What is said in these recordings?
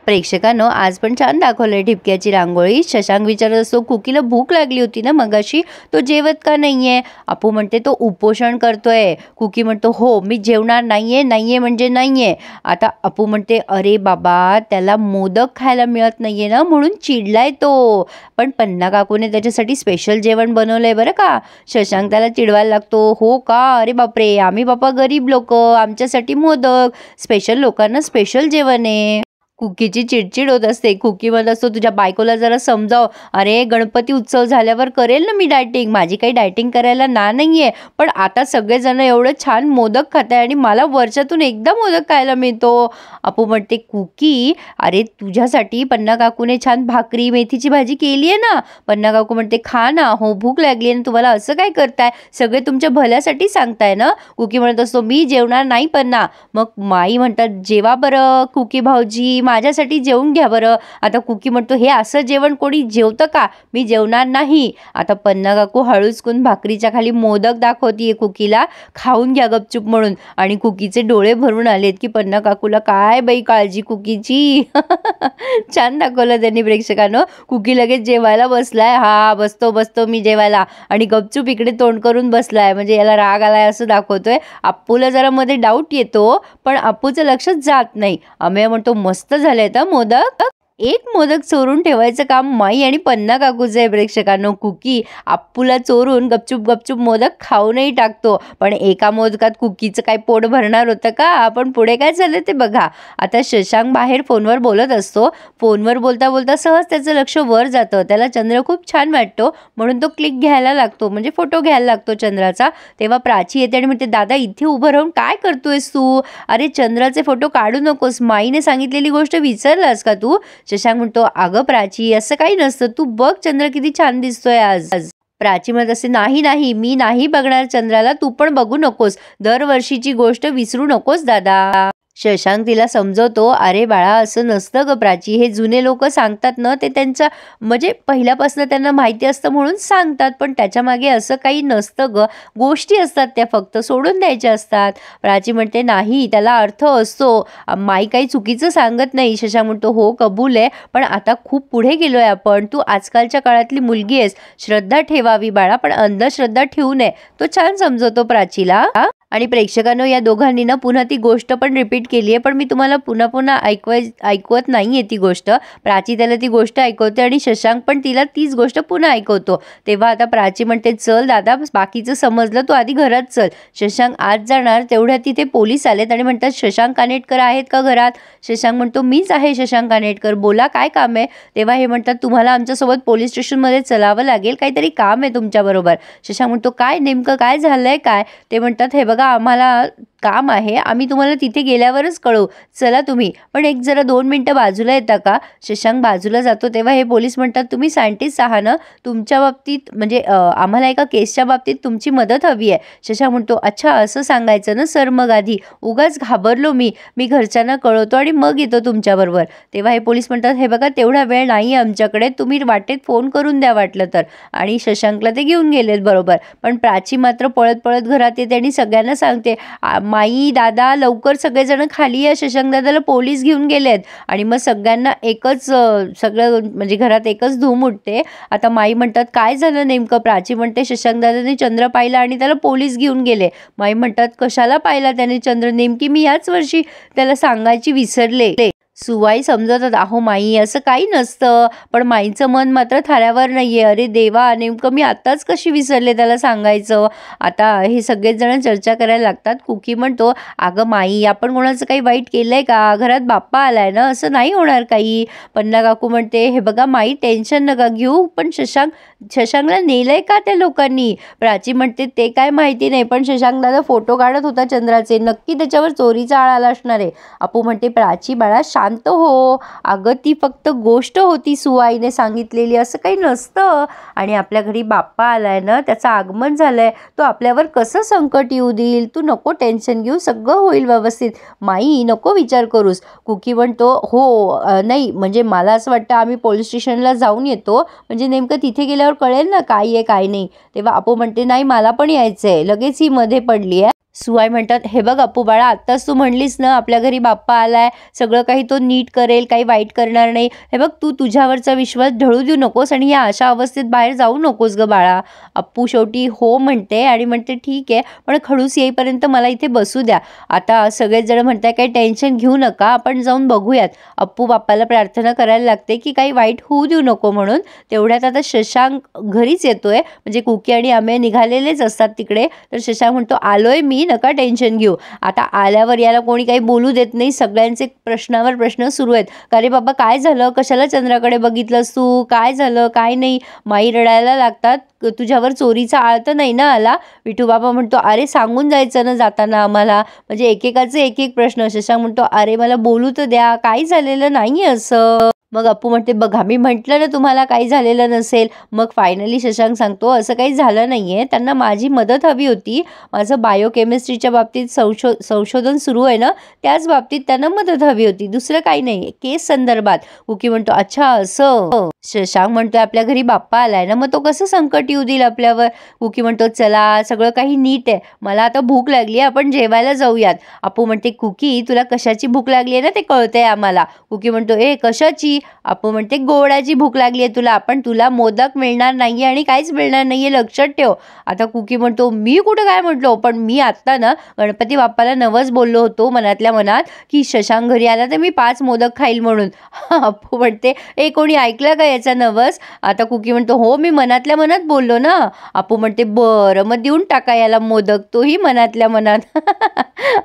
प्रेक्षकांनो, आज पण छान दाखवलंय ठिपक्याची रांगोळी. शशांक विचारत असतो, कुकीला भूक लागली होती ना मगाशी, तो जेवत का नाहीये? अपू म्हणते तो उपोषण करतोय. कुकी म्हणतो हो, मी जेवणार नाहीये, नाहीये म्हणजे नाहीये. आता अपू म्हणते अरे बाबा, त्याला मोदक खायला मिळत नाहीये ना म्हणून चिडलाय तो. पण पन्ना काकूने त्याच्यासाठी स्पेशल जेवण बनवलंय बरं का. शशांक त्याला चिडवायला लागतो, हो का, अरे बापरे, आम्ही बापा गरीब लोक, आमच्यासाठी मोदक, स्पेशल लोकांना स्पेशल जेवण आहे. कुकीची चिडचिड होत असते. कुकी म्हणत असतो, तुझ्या बायकोला जरा समजाव. अरे गणपती उत्सव झाल्यावर करेल ना मी डायटिंग, माझी काही डायटिंग करायला नाहीये. पण आता सगळेजण एवढं छान मोदक खाताय आणि मला वर्षातून एकदा मोदक खायला मिळतो. अपू म्हणते, कुकी अरे तुझ्यासाठी पन्ना काकूने छान भाकरी मेथीची भाजी केली आहे ना. पन्ना काकू म्हणते, खा ना. हो भूक लागली आणि तुम्हाला असं काय करताय, सगळे तुमच्या भल्यासाठी सांगताय ना. कुकी म्हणत असतो, मी जेवणार नाही पन्ना. मग माई म्हणतात, जेवा बरं कुकी भाऊजी, माझ्यासाठी जेवून घ्या बरं. आता कुकी म्हणतो, हे असं जेवण कोणी जेवतं का, मी जेवणार नाही. आता पन्ना काकू हळूचकून भाकरीच्या खाली मोदक दाखवतीये कुकीला, खाऊन घ्या गपचूप म्हणून. आणि कुकीचे डोळे भरून आलेत की पन्ना काकूला काय बाई काळजी कुकीची. छान दाखवलं त्यांनी प्रेक्षकांनो. कुकी लगेच जेवायला बसलाय. हा बसतो बसतो मी जेवायला, आणि गपचूप इकडे तोंड करून बसलाय, म्हणजे याला राग आलाय असं दाखवतोय. अप्पूला जरा मध्ये डाऊट येतो, पण अप्पूचं लक्षच जात नाही. अमेय म्हणतो, मस्त झाले तर मोदक. एक मोदक चोरून ठेवायचं काम माई आणि पन्ना काकूचं आहे प्रेक्षकांनो. कुकी अप्पूला चोरून गपचूप गपचूप मोदक खाऊनही टाकतो. पण एका मोदकात कुकीचं काय पोट भरणार होतं का. पण पुढे काय झालं ते बघा. आता शशांक बाहेर फोनवर बोलत असतो. फोनवर बोलता बोलता सहज त्याचं लक्ष वर जातं. त्याला चंद्र खूप छान वाटतो म्हणून तो क्लिक घ्यायला लागतो, म्हणजे फोटो घ्यायला लागतो चंद्राचा. तेव्हा प्राची येते आणि म्हणते, दादा इथे उभं राहून काय करतोयस तू. अरे चंद्राचे फोटो काढू नकोस, माईने सांगितलेली गोष्ट विसरलास का तू. शशांक म्हणतो, अगं प्राची असं काही नसतं, तू बघ चंद्र किती छान दिसतोय आज. प्राची म्हणत असते, नाही नाही मी नाही बघणार चंद्राला, तू पण बघू नकोस, दरवर्षीची गोष्ट विसरू नकोस दादा. शशांक तिला समजवतो, अरे बाळा असं नसतं ग प्राची, हे जुने लोक सांगतात ना, ते त्यांच्या म्हणजे पहिल्यापासून त्यांना माहिती असतं म्हणून सांगतात, पण त्याच्या मागे असं काही नसतं ग, गोष्टी असतात त्या फक्त सोडून द्यायच्या असतात. प्राची म्हणते, नाही त्याला अर्थ असतो, माई काही चुकीचं सांगत नाही. शशांक म्हणतो, हो कबूल आहे, पण आता खूप पुढे गेलोय आपण, तू आजकालच्या काळातली मुलगी आहेस, श्रद्धा ठेवावी बाळा, पण अंधश्रद्धा ठेवू नये. तो छान समजवतो प्राचीला. आणि प्रेक्षकांनो, या दोघांनी ना पुन्हा ती गोष्ट पण रिपीट केली आहे, पण मी तुम्हाला पुन्हा पुन्हा ऐकवत नाही आहे ती गोष्ट. प्राची त्याला ती गोष्ट ऐकवते आणि शशांक पण तिला तीच गोष्ट पुन्हा ऐकवतो. तेव्हा आता प्राची म्हणते, चल दादा बाकीचं समजलं, तू आधी घरात चल. शशांक आज जाणार तेवढ्या तिथे पोलीस आलेत आणि म्हणतात, शशांक कानेटकर आहेत का घरात. शशांक म्हणतो, मीच आहे शशांक कानेटकर, बोला काय काम आहे. तेव्हा हे म्हणतात, तुम्हाला आमच्यासोबत पोलीस स्टेशनमध्ये चलावं लागेल, काहीतरी काम आहे तुमच्याबरोबर. शशांक म्हणतो, काय नेमकं काय झालंय काय. ते म्हणतात, हे बघा आम्हाला काम आहे, आम्ही तुम्हाला तिथे गेल्यावरच कळवू, चला तुम्ही, पण एक जरा 2 मिनिटं बाजूला येता का. शशांक बाजूला जातो. तेव्हा हे पोलीस म्हणतात, तुम्ही सायंटिस्ट आहात ना, तुमच्या बाबतीत म्हणजे आम्हाला एका केसच्या बाबतीत तुमची मदत हवी आहे. शशांक म्हणतो, अच्छा असं सांगायचं ना सर, मग आधी उगाच घाबरलो मी घरच्यांना कळवतो आणि मग येतो तुमच्याबरोबर. तेव्हा हे पोलीस म्हणतात, हे बघा तेवढा वेळ नाही आहे आमच्याकडे, तुम्ही वाटेत फोन करून द्या वाटलं तर. आणि शशांकला ते घेऊन गेलेत बरोबर. पण प्राची मात्र पळत पळत घरात येते आणि सगळ्यांना सांगते, माई दादा लवकर सगळेजण खाली या, शशांक दादाला पोलीस घेऊन गेलेत. आणि मग सगळ्यांना एकच सगळं म्हणजे घरात एकच धूम उठते. आता माई म्हणतात, काय झालं नेमकं. प्राची म्हणते, शशांक दादाने चंद्र पाहिला आणि त्याला पोलीस घेऊन गेले. माई म्हणतात, कशाला पाहिला त्याने चंद्र, नेमकी मी याच वर्षी त्याला सांगायची विसरले. सुवाई समजवतात, अहो माई असं काही नसतं, पण माईचं मन मात्र थाऱ्यावर नाहीये. अरे देवा, नेमकं मी आत्ताच कशी विसरले त्याला सांगायचं. आता हे सगळेच जण चर्चा करायला लागतात. कुकी म्हणतो, अगं माई आपण कोणाचं काही वाईट केलंय का, घरात बाप्पा आलाय ना, असं नाही होणार काही. पन्ना काकू म्हणते, हे बघा माई टेन्शन नका घेऊ, पण शशांकला नेलंय का त्या लोकांनी. प्राची म्हणते, ते काय माहिती नाही, पण शशांक दादा फोटो काढत होता चंद्राचे, नक्की त्याच्यावर चोरीचा आळ आला असणार आहे. अपू म्हणते, प्राची बाळा शांत हो, अगं ती फक्त गोष्ट होती सुवाईने सांगितलेली, असं काही नसतं. आणि आपल्या घरी बाप्पा आलाय ना, त्याचं आगमन झालंय, तो आपल्यावर कसं संकट येऊ देईल, तू नको टेन्शन घेऊ, सगळं होईल व्यवस्थित. माई नको विचार करूस. कुकी म्हणतो, हो नाही म्हणजे मला असं वाटतं आम्ही पोलीस स्टेशनला जाऊन येतो, म्हणजे नेमकं तिथे गेल्यावर कळेल ना काय आहे काय नाही. तेव्हा अपू म्हणते, नाही मला पण यायचंय. लगेच ही मध्ये पडली आहे. सुआई म्हणतात, "हे बघ अप्पू बाळा, आत्ताच तू म्हणलीस ना आपल्या घरी बाप्पा आलाय, सगळं काही तो नीट करेल, काही वाईट करणार नाही. हे बघ तू तुझ्यावरचा विश्वास ढळू देऊ नकोस आणि या अशा अवस्थेत बाहेर जाऊ नकोस गं बाळा." अप्पू शेवटी हो म्हणते आणि म्हणते, "ठीक आहे, पण खडूस येईपर्यंत मला इथे बसू द्या." आता सगळेच जण म्हणताय, "काही टेन्शन घेऊ नका, आपण जाऊन बघूयात." अप्पू बाप्पाला प्रार्थना करायला लागते की काही वाईट होऊ देऊ नको म्हणून. तेवढ्यात आता शशांक घरीच येतोय, म्हणजे कुकी आणि अमेय निघालेलेच असतात तिकडे. तर शशांक म्हणतो, "आलोय मी, नका टेन्शन घेऊ." आता आल्यावर याला कोणी काही बोलू देत नाही. सगळ्यांचे प्रश्नावर प्रश्न सुरू आहेत. "का रे बाबा, काय झालं? कशाला चंद्राकडे बघितलंस तू? काय झालं? काय नाही?" माई रडायला लागतात, "तुझ्यावर चोरीचा आळ तर नाही ना आला?" विठू बाबा म्हणतो, "अरे सांगून जायचं ना जाताना आम्हाला." म्हणजे एकेकाचे एक एक प्रश्न. शशांक म्हणतो, "अरे मला बोलू तर द्या, काही झालेलं नाही असं." मग अप्पू म्हणते, "बघा मी म्हटलं ना तुम्हाला काही झालेलं नसेल." मग फायनली शशांक सांगतो, "असं काही झालं नाहीये, त्यांना माझी मदत हवी होती. माझं बायोकेमिस्ट्रीच्या बाबतीत संशोधन सुरू आहे ना, त्याच बाबतीत त्यांना मदत हवी होती, दुसरं काही नाही, केस संदर्भात." कुकी म्हणतो, "अच्छा असं." शशांक म्हणतोय, "आपल्या घरी बाप्पा आलाय ना, मग तो कसं संकट येऊ देईल आपल्यावर?" कुकी म्हणतो, "चला सगळं काही नीट आहे, मला आता भूक लागली आहे, आपण जेवायला जाऊयात." अप्पू म्हणते, "कुकी तुला कशाची भूक लागली आहे ना ते कळतंय आम्हाला." कुकी म्हणतो, "ए कशाची?" अप्पू म्हणते, "गोडाची भूक लागली आहे तुला, पण तुला मोदक मिळणार नाहीये आणि काहीच मिळणार नाहीये, लक्षात ठेव." आता कुकी म्हणतो, "मी कुठं काय म्हटलो, पण मी आत्ता ना गणपती बाप्पाला नवस बोललो होतो मनातल्या मनात की शशांक घरी आला तर मी 5 मोदक खाईल म्हणून." अप्पू म्हणते, "ए कोणी ऐकलं का याचा नवस?" आता कुकी म्हणतो, "हो मी मनातल्या मनात बोललो ना." अप्पू म्हणते, "बरं मग देऊन टाका याला मोदक, तोही मनातल्या मनात."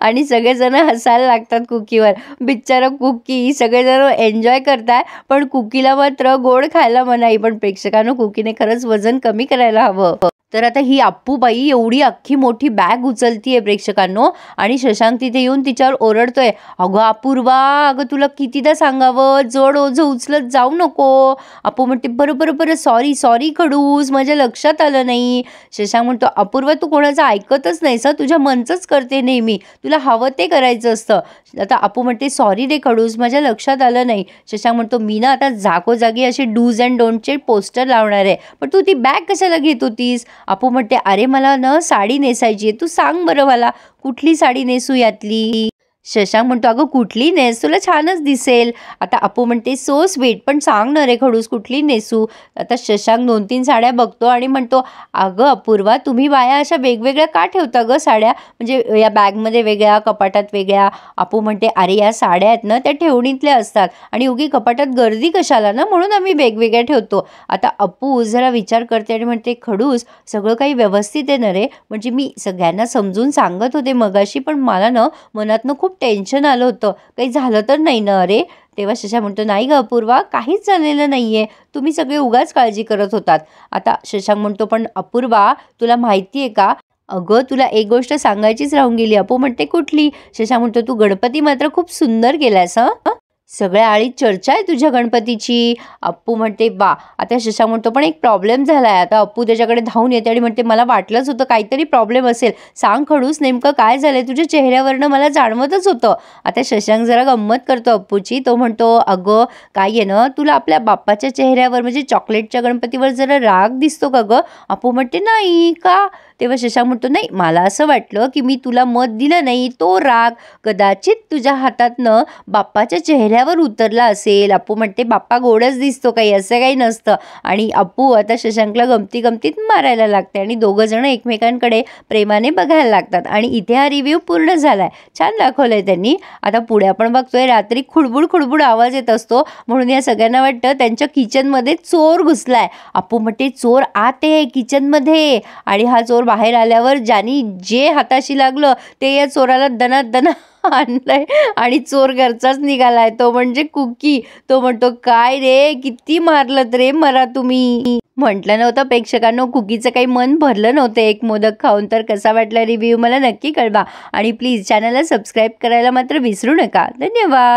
आणि सगळेजण हसायला लागतात कुकीवर. बिचारा कुकी, सगळेजण एन्जॉय करताय, पण कुकीला मात्र गोड खायला मनाई. पण प्रेक्षकांनो, कुकीने खरंच वजन कमी करायला हवं. तर आता ही अप्पूबाई एवढी अख्खी मोठी बॅग उचलतीये प्रेक्षकांनो, आणि शशांक तिथे येऊन तिच्यावर ओरडतोय, "अगं अपूर्वा, अगं तुला कितीदा सांगावं, जड ओझं उचलत जाऊ नको." अप्पू म्हणते, "बरं बरं बरं, सॉरी सॉरी खडूस, माझ्या लक्षात आलं नाही." शशांक म्हणतो, "अपूर्वा तू कोणाचं ऐकतच नाहीस, तुझ्या मनचंच करते नेहमी, तुला हवं ते करायचं असतं." आता अप्पू म्हणते, "सॉरी रे खडूस, माझ्या लक्षात आलं नाही." शशांक म्हणतो, "मी ना आता जागोजागी असे डूज अँड डोंटचे पोस्टर लावणार आहे, पण तू ती बॅग कशाला घेत होतीस?" अप्पू म्हणते, "अरे मला ना साडी नेसायची आहे, तू सांग बरं मला कुठली साडी नेसू यातली." शशांक म्हणतो, "अगं कुठली नेस, तुला छानच दिसेल." आता अप्पू म्हणते, "सो स्वीट, पण सांग ना रे खडूस कुठली नेसू." आता शशांक 2-3 साड्या बघतो आणि म्हणतो, "अगं अपूर्वा, तुम्ही बाया अशा वेगवेगळ्या का ठेवता गं साड्या, म्हणजे या बॅगमध्ये वेगळ्या, कपाटात वेगळ्या?" अप्पू म्हणते, "अरे या साड्या आहेत ना त्या ठेवणीतल्या असतात आणि उगी कपाटात गर्दी कशाला ना, म्हणून आम्ही वेगवेगळ्या ठेवतो." आता अप्पू जरा विचार करते आणि म्हणते, "खडूस सगळं काही व्यवस्थित आहे ना रे, म्हणजे मी सगळ्यांना समजून सांगत होते मगाशी, पण मला ना मनातनं खूप टेन्शन आलं होतं, काही झालं तर नाही ना अरे?" तेव्हा शशांक म्हणतो, "नाही ग अपूर्वा, काहीच झालेलं नाहीये, तुम्ही सगळे उगाच काळजी करत होतात." आता शशांक म्हणतो, "पण अपूर्वा तुला माहिती आहे का?" "अगं तुला एक गोष्ट सांगायचीच राहून गेली." अप्पू म्हणते, "कुठली?" शशांक म्हणतो, "तू गणपती मात्र खूप सुंदर केलास हं, सगळ्या आळीत चर्चा आहे तुझ्या गणपतीची." अप्पू म्हणते, "वा." आता शशांक म्हणतो, "पण एक प्रॉब्लेम झालाय." आता अप्पू त्याच्याकडे धावून येते आणि म्हणते, "मला वाटलंच होतं काहीतरी प्रॉब्लेम असेल, सांग खडूस नेमकं काय झालंय, तुझ्या चेहऱ्यावरनं मला जाणवतच होतं." आता शशांक जरा गंमत करतो अप्पूची. तो म्हणतो, "अगं काय आहे ना, तुला आपल्या बाप्पाच्या चेहऱ्यावर म्हणजे चॉकलेटच्या गणपतीवर जरा राग दिसतो का गं?" अप्पू म्हणते, "नाही का?" तेव्हा शशांक म्हणतो, "नाही, मला असं वाटलं की मी तुला मत दिलं नाही, तो राग कदाचित तुझ्या हातातनं बाप्पाच्या चेहऱ्यावर उतरला असेल." अप्पू म्हणते, "बाप्पा गोडच दिसतो, काही असं काही नसतं." आणि अप्पू आता शशांकला गमती गमतीत मारायला लागते आणि दोघं जण एकमेकांकडे प्रेमाने बघायला लागतात. आणि इथे हा रिव्ह्यू पूर्ण झालाय. छान दाखवलंय त्यांनी. आता पुढे आपण बघतोय रात्री खुडबुड खुडबुड आवाज येत असतो, म्हणून या सगळ्यांना वाटतं त्यांच्या किचनमध्ये चोर घुसलाय. अप्पू म्हणते, "चोर आत आहे किचनमध्ये." आणि हा चोर बाहेर आल्यावर ज्यानी जे हाताशी लागलं ते या चोराला दना आणलंय आणि चोर घरचाच निघालाय, तो म्हणजे कुकी. तो म्हणतो, "काय रे, किती मारलत रे मला तुम्ही." म्हटलं नव्हतं प्रेक्षकांनो, कुकीचं काही मन भरलं नव्हतं एक मोदक खाऊन. तर कसा वाटला रिव्ह्यू मला नक्की कळवा आणि प्लीज चॅनलला सबस्क्राईब करायला मात्र विसरू नका. धन्यवाद.